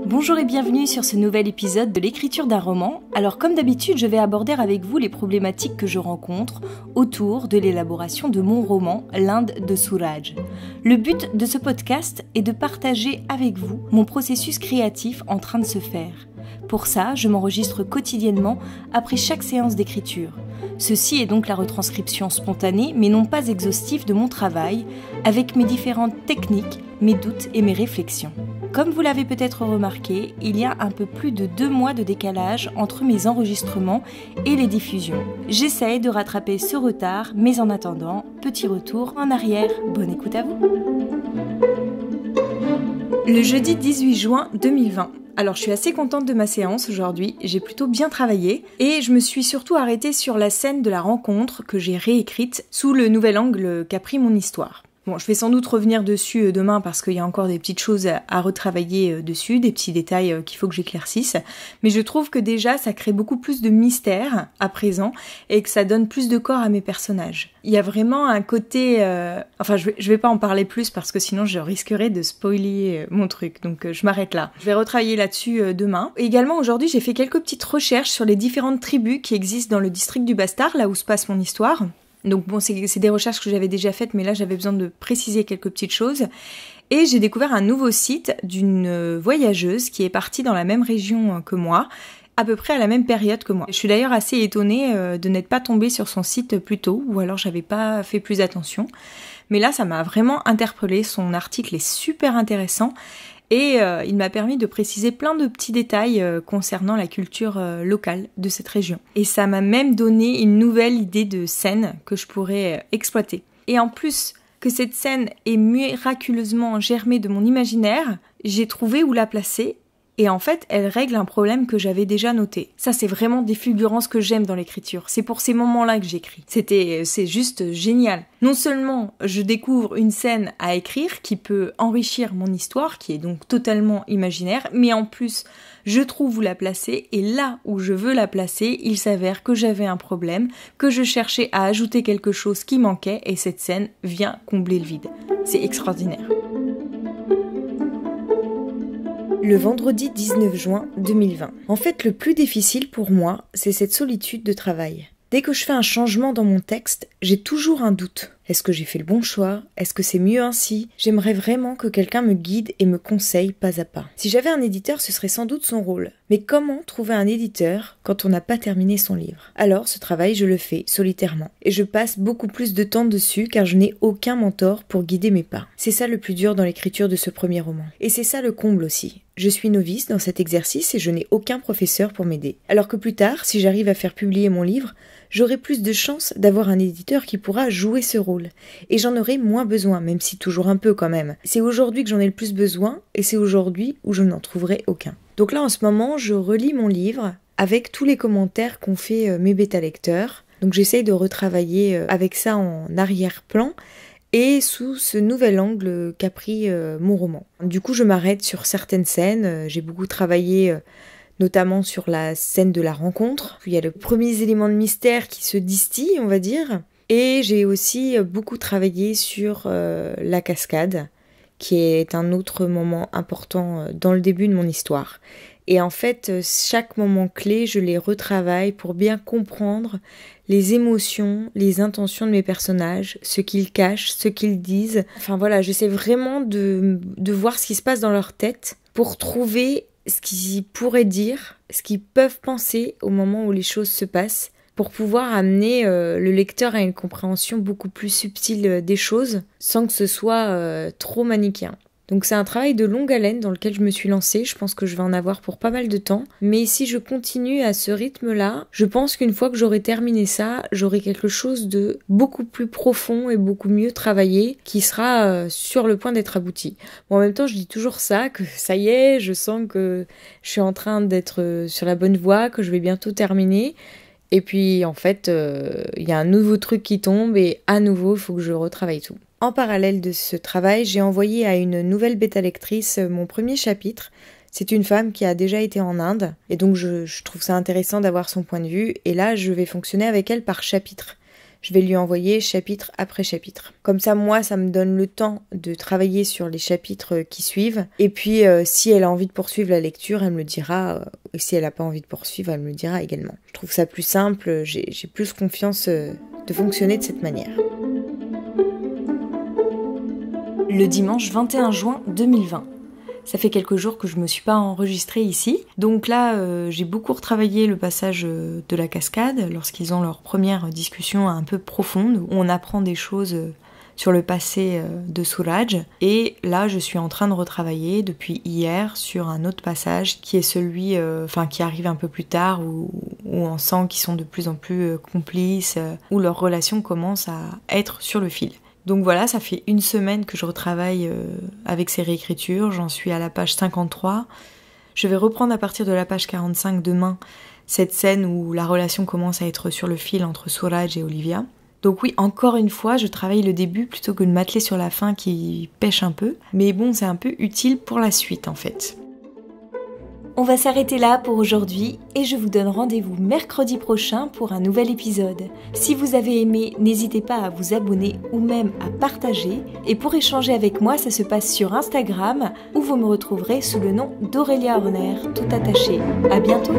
Bonjour et bienvenue sur ce nouvel épisode de l'écriture d'un roman. Alors comme d'habitude, je vais aborder avec vous les problématiques que je rencontre autour de l'élaboration de mon roman, L'Inde de Suraj. Le but de ce podcast est de partager avec vous mon processus créatif en train de se faire. Pour ça, je m'enregistre quotidiennement après chaque séance d'écriture. Ceci est donc la retranscription spontanée, mais non pas exhaustive de mon travail, avec mes différentes techniques, mes doutes et mes réflexions. Comme vous l'avez peut-être remarqué, il y a un peu plus de 2 mois de décalage entre mes enregistrements et les diffusions. J'essaye de rattraper ce retard, mais en attendant, petit retour en arrière. Bonne écoute à vous. Le jeudi 18 juin 2020. Alors je suis assez contente de ma séance aujourd'hui, j'ai plutôt bien travaillé et je me suis surtout arrêtée sur la scène de la rencontre que j'ai réécrite sous le nouvel angle qu'a pris mon histoire. Bon, je vais sans doute revenir dessus demain parce qu'il y a encore des petites choses à retravailler dessus, des petits détails qu'il faut que j'éclaircisse. Mais je trouve que déjà, ça crée beaucoup plus de mystère à présent et que ça donne plus de corps à mes personnages. Il y a vraiment un côté... je vais pas en parler plus parce que sinon je risquerais de spoiler mon truc. Donc je m'arrête là. Je vais retravailler là-dessus demain. Et également, aujourd'hui, j'ai fait quelques petites recherches sur les différentes tribus qui existent dans le district du Bastard, là où se passe mon histoire. Donc bon, c'est des recherches que j'avais déjà faites, mais là j'avais besoin de préciser quelques petites choses. Et j'ai découvert un nouveau site d'une voyageuse qui est partie dans la même région que moi, à peu près à la même période que moi. Je suis d'ailleurs assez étonnée de n'être pas tombée sur son site plus tôt, ou alors j'avais pas fait plus attention. Mais là, ça m'a vraiment interpellée, son article est super intéressant. Et il m'a permis de préciser plein de petits détails concernant la culture locale de cette région. Et ça m'a même donné une nouvelle idée de scène que je pourrais exploiter. Et en plus que cette scène est miraculeusement germée de mon imaginaire, j'ai trouvé où la placer. Et en fait, elle règle un problème que j'avais déjà noté. Ça, c'est vraiment des fulgurances que j'aime dans l'écriture. C'est pour ces moments-là que j'écris. C'est juste génial. Non seulement je découvre une scène à écrire qui peut enrichir mon histoire, qui est donc totalement imaginaire, mais en plus, je trouve où la placer, et là où je veux la placer, il s'avère que j'avais un problème, que je cherchais à ajouter quelque chose qui manquait, et cette scène vient combler le vide. C'est extraordinaire. Le vendredi 19 juin 2020. En fait, le plus difficile pour moi, c'est cette solitude de travail. Dès que je fais un changement dans mon texte, j'ai toujours un doute. Est-ce que j'ai fait le bon choix? Est-ce que c'est mieux ainsi? J'aimerais vraiment que quelqu'un me guide et me conseille pas à pas. Si j'avais un éditeur, ce serait sans doute son rôle. Mais comment trouver un éditeur quand on n'a pas terminé son livre? Alors, ce travail, je le fais solitairement. Et je passe beaucoup plus de temps dessus car je n'ai aucun mentor pour guider mes pas. C'est ça le plus dur dans l'écriture de ce premier roman. Et c'est ça le comble aussi. Je suis novice dans cet exercice et je n'ai aucun professeur pour m'aider. Alors que plus tard, si j'arrive à faire publier mon livre, j'aurai plus de chances d'avoir un éditeur qui pourra jouer ce rôle. Et j'en aurai moins besoin, même si toujours un peu quand même. C'est aujourd'hui que j'en ai le plus besoin et c'est aujourd'hui où je n'en trouverai aucun. Donc là, en ce moment, je relis mon livre avec tous les commentaires qu'ont fait mes bêta-lecteurs. Donc j'essaye de retravailler avec ça en arrière-plan et sous ce nouvel angle qu'a pris mon roman. Du coup, je m'arrête sur certaines scènes. J'ai beaucoup travaillé notamment sur la scène de la rencontre. Puis il y a les premiers éléments de mystère qui se distillent, on va dire. Et j'ai aussi beaucoup travaillé sur la cascade, qui est un autre moment important dans le début de mon histoire. Et en fait, chaque moment clé, je les retravaille pour bien comprendre les émotions, les intentions de mes personnages, ce qu'ils cachent, ce qu'ils disent. Enfin voilà, j'essaie vraiment de voir ce qui se passe dans leur tête pour trouver ce qu'ils pourraient dire, ce qu'ils peuvent penser au moment où les choses se passent, pour pouvoir amener le lecteur à une compréhension beaucoup plus subtile des choses, sans que ce soit trop manichéen. Donc c'est un travail de longue haleine dans lequel je me suis lancée, je pense que je vais en avoir pour pas mal de temps, mais si je continue à ce rythme-là, je pense qu'une fois que j'aurai terminé ça, j'aurai quelque chose de beaucoup plus profond et beaucoup mieux travaillé, qui sera sur le point d'être abouti. Bon, en même temps, je dis toujours ça, que ça y est, je sens que je suis en train d'être sur la bonne voie, que je vais bientôt terminer. Et puis en fait, y a un nouveau truc qui tombe et à nouveau, il faut que je retravaille tout. En parallèle de ce travail, j'ai envoyé à une nouvelle bêta-lectrice mon premier chapitre. C'est une femme qui a déjà été en Inde et donc je trouve ça intéressant d'avoir son point de vue. Et là, je vais fonctionner avec elle par chapitre. je vais lui envoyer chapitre après chapitre. Comme ça, moi, ça me donne le temps de travailler sur les chapitres qui suivent. Et puis, si elle a envie de poursuivre la lecture, elle me le dira. Et si elle n'a pas envie de poursuivre, elle me le dira également. Je trouve ça plus simple, j'ai plus confiance de fonctionner de cette manière. Le dimanche 21 juin 2020. Ça fait quelques jours que je me suis pas enregistrée ici. Donc là, j'ai beaucoup retravaillé le passage de la cascade lorsqu'ils ont leur première discussion un peu profonde où on apprend des choses sur le passé de Suraj. Et là, je suis en train de retravailler depuis hier sur un autre passage qui est celui qui arrive un peu plus tard où on sent qu'ils sont de plus en plus complices, où leur relation commence à être sur le fil. Donc voilà, ça fait une semaine que je retravaille avec ces réécritures, j'en suis à la page 53. Je vais reprendre à partir de la page 45 demain cette scène où la relation commence à être sur le fil entre Suraj et Olivia. Donc oui, encore une fois, je travaille le début plutôt que de m'atteler sur la fin qui pêche un peu. Mais bon, c'est un peu utile pour la suite en fait. On va s'arrêter là pour aujourd'hui et je vous donne rendez-vous mercredi prochain pour un nouvel épisode. Si vous avez aimé, n'hésitez pas à vous abonner ou même à partager. Et pour échanger avec moi, ça se passe sur Instagram où vous me retrouverez sous le nom d'Aurélia Horner, tout attaché. À bientôt!